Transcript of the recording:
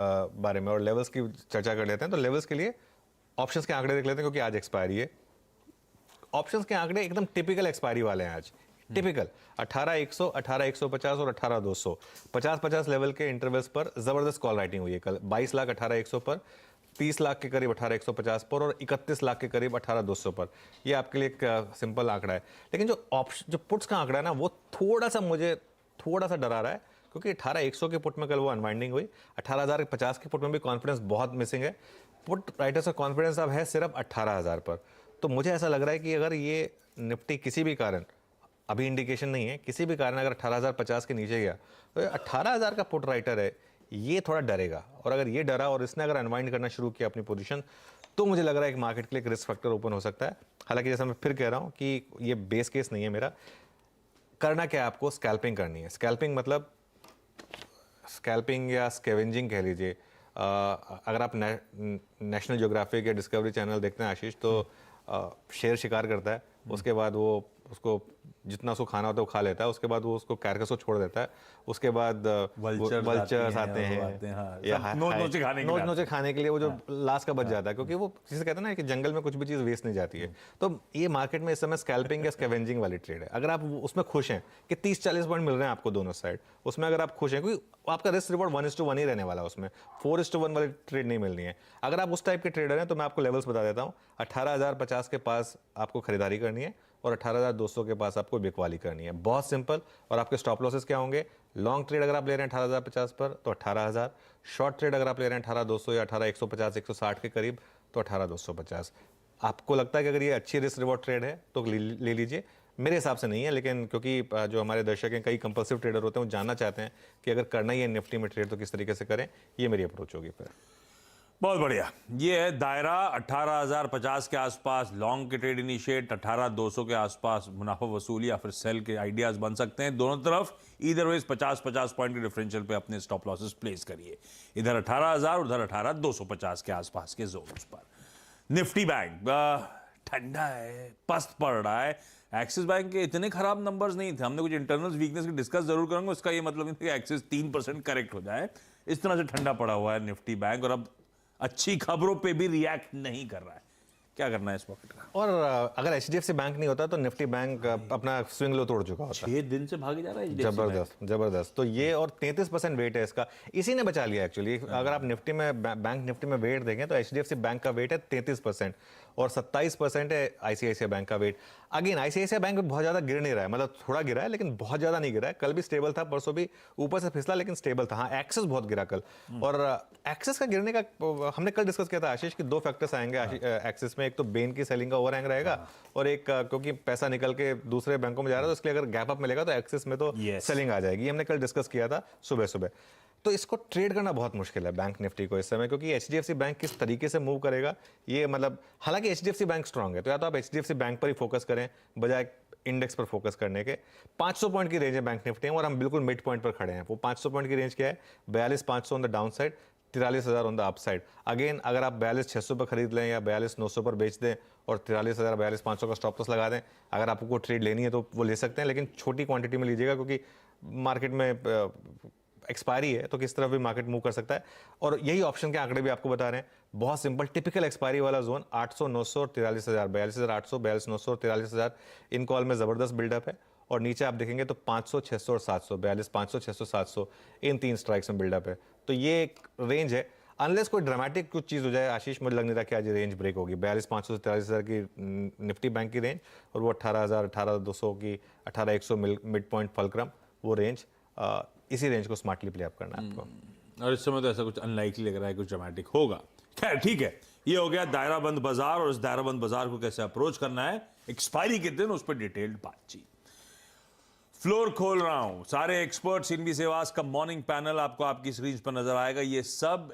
बारे में और लेवल्स की चर्चा कर लेते हैं। तो लेवल्स के लिए ऑप्शंस के आंकड़े देख लेते हैं क्योंकि आज एक्सपायरी है। ऑप्शंस के आंकड़े एकदम टिपिकल एक्सपायरी वाले हैं आज, टिपिकल 18,100, 18,150 और 18,200 50-50 लेवल के इंटरवल्स पर जबरदस्त कॉल राइटिंग हुई है कल। 22 लाख 18,100 पर, 30 लाख के करीब 18,150 पर और 31 लाख के करीब 18,200 पर। ये आपके लिए एक सिंपल आंकड़ा है। लेकिन जो पुट्स का आंकड़ा है ना, वो मुझे थोड़ा सा डरा रहा है क्योंकि 18,100 के पुट में कल वो अनवाइंडिंग हुई। 18,050 के पुट में भी कॉन्फिडेंस बहुत मिसिंग है। पुट राइटर्स का कॉन्फिडेंस अब है सिर्फ 18,000 पर। तो मुझे ऐसा लग रहा है कि अगर ये निफ्टी किसी भी कारण, अभी इंडिकेशन नहीं है, किसी भी कारण अगर 18,050 के नीचे गया तो 18,000 का पुट राइटर है, ये थोड़ा डरेगा। और अगर ये डरा और इसने अगर अनवाइंड करना शुरू किया अपनी पोजीशन, तो मुझे लग रहा है कि मार्केट के लिए एक रिस्क फैक्टर ओपन हो सकता है। हालांकि जैसा मैं फिर कह रहा हूं कि ये बेस केस नहीं है मेरा। करना क्या है, आपको स्कैल्पिंग करनी है। स्कैल्पिंग मतलब स्कैल्पिंग या स्कैवेंजिंग कह लीजिए। अगर आप नेशनल ज्योग्राफिक या डिस्कवरी चैनल देखते हैं आशीष, तो शेर शिकार करता है, उसके बाद वो उसको जितना उसको खाना होता है वो खा लेता है, उसके बाद वो उसको कैरकस को छोड़ देता है, उसके बाद वल्चर्स आते हैं या नोच खाने के लिए वो जो लास्ट का बच जाता है, क्योंकि वो जिसे कहते हैं ना कि जंगल में कुछ भी चीज़ वेस्ट नहीं जाती है। तो ये मार्केट में इस समय स्कैल्पिंग या स्कैवेंजिंग वाली ट्रेड है। अगर आप उसमें खुश हैं कि 30-40 पॉइंट मिल रहे हैं आपको दोनों साइड, उसमें अगर आप खुश हैं, क्योंकि आपका रिस्क रिवॉर्ड 1:1 ही रहने वाला है, उसमें 4:1 वाली ट्रेड नहीं मिलनी है। अगर आप उस टाइप के ट्रेडर हैं तो मैं आपको लेवल्स बता देता हूँ। 18,050 के पास आपको खरीदारी करनी है और 18,200 के पास आपको बिकवाली करनी है। बहुत सिंपल। और आपके स्टॉप लॉसेस क्या होंगे? लॉन्ग ट्रेड अगर आप ले रहे हैं 18,050 पर तो 18,000, शॉर्ट ट्रेड अगर आप ले रहे हैं 18,200 या 18,150 160 के करीब तो 18,250। आपको लगता है कि अगर ये अच्छी रिस्क रिवॉर्ड ट्रेड है तो ले लीजिए। मेरे हिसाब से नहीं है, लेकिन क्योंकि जो हमारे दर्शक हैं, कई कंपल्सिव ट्रेडर होते हैं, वो जानना चाहते हैं कि अगर करना ही है निफ्टी में ट्रेड तो किस तरीके से करें, ये मेरी अप्रोच होगी फिर। बहुत बढ़िया। ये है दायरा 18,050 के आसपास लॉन्ग के ट्रेड इनिशिएट, 18,200 के आसपास मुनाफा वसूली या फिर सेल के आइडियाज बन सकते हैं। दोनों तरफ इधर वेज 50-50 पॉइंट के डिफरेंशियल पे अपने स्टॉप लॉसेस प्लेस करिए। इधर 18,000, उधर 18,250 के आसपास के जोन्स पर। निफ्टी बैंक ठंडा है, पस्त पड़ रहा है। एक्सिस बैंक के इतने खराब नंबर्स नहीं थे। हमने कुछ इंटरनल वीकनेस की डिस्कस जरूर करेंगे, उसका ये मतलब नहीं था कि एक्सिस 3% करेक्ट हो जाए। इस तरह से ठंडा पड़ा हुआ है निफ्टी बैंक और अब अच्छी खबरों पे भी रिएक्ट नहीं कर रहा है। क्या करना है इस वक्त का? और अगर एचडीएफसी बैंक नहीं होता तो निफ्टी बैंक अपना स्विंग लो तोड़ चुका होता। 6 दिन से भागे जा रहा है जबरदस्त। तो ये और 33% वेट है इसका, इसी ने बचा लिया एक्चुअली। अगर आप निफ्टी में बैंक निफ्टी में वेट देखें तो एचडीएफसी बैंक का वेट है 33% और 27% है आईसीआईसीआई बैंक का वेट। अगेन आईसीआईसीआई बैंक में बहुत ज्यादा गिर नहीं रहा है, मतलब थोड़ा गिरा है लेकिन बहुत ज्यादा नहीं गिरा है। कल भी स्टेबल था, परसों भी ऊपर से फिसला लेकिन स्टेबल था। हाँ, एक्सेस बहुत गिरा कल। और एक्सेस का गिरने का हमने कल डिस्कस किया था आशीष कि 2 फैक्टर्स आएंगे एक्सेस में। एक तो बेन की सेलिंग का ओवरहैंग रहेगा और एक क्योंकि पैसा निकल के दूसरे बैंकों में जा रहा है तो इसलिए अगर गैप अप मिलेगा तो एक्सेस में तो सेलिंग आ जाएगी। हमने कल डिस्कस किया था सुबह सुबह। तो इसको ट्रेड करना बहुत मुश्किल है बैंक निफ्टी को इस समय, क्योंकि एचडीएफसी बैंक किस तरीके से मूव करेगा ये, मतलब हालांकि एचडीएफसी बैंक स्ट्रांग है तो या तो आप एचडीएफसी बैंक पर ही फोकस करें बजाय इंडेक्स पर फोकस करने के। 500 पॉइंट की रेंज है बैंक निफ्टी में और हम बिल्कुल मिड पॉइंट पर खड़े हैं। वो 500 पॉइंट की रेंज क्या है? 42,500 on the down side, 43,000 on the up side. Again अगर आप 42,600 पर खरीद लें या 42,900 पर बेच दें और 43,000 42,500 का स्टॉप लॉस लगा दें, अगर आपको ट्रेड लेनी है तो वो ले सकते हैं, लेकिन छोटी क्वांटिटी में लीजिएगा क्योंकि मार्केट में एक्सपायरी है तो किस तरफ भी मार्केट मूव कर सकता है। और यही ऑप्शन के आंकड़े भी आपको बता रहे हैं, बहुत सिंपल टिपिकल एक्सपायरी वाला जोन 800 900 और 43,000, 42,800 42,900 और 43,000। इन कॉल में जबरदस्त बिल्डअप है। और नीचे आप देखेंगे तो 500 600 और 700, 42,500 600 700, इन 3 स्ट्राइक्स में बिल्डअप है। तो ये एक रेंज है, अनलेस कोई ड्रामेटिक कुछ चीज़ हो जाए आशीष, मुझे लग नहीं रहा कि आज रेंज ब्रेक होगी। 42,500 से 43,000 की निफ्टी बैंक की रेंज और वो 18,000 18,200 की 18,100 मिड पॉइंट फलक्रम, वो रेंज, इसी रेंज को स्मार्टली प्ले अप करना है आपको। और इस समय तो ऐसा कुछ अनलाइकली लग रहा है कुछ ड्रामेटिक होगा। खैर ठीक है, ये हो गया दायरा बंद बाजार और इस दायरा बंद बाजार को कैसे अप्रोच करना है एक्सपायरी के दिन, उस पर डिटेल्ड बातचीत। फ्लोर खोल रहा हूं, सारे एक्सपर्ट्स इनवी सेवास का मॉर्निंग पैनल आपको आपकी स्क्रीन पर नजर आएगा। ये सब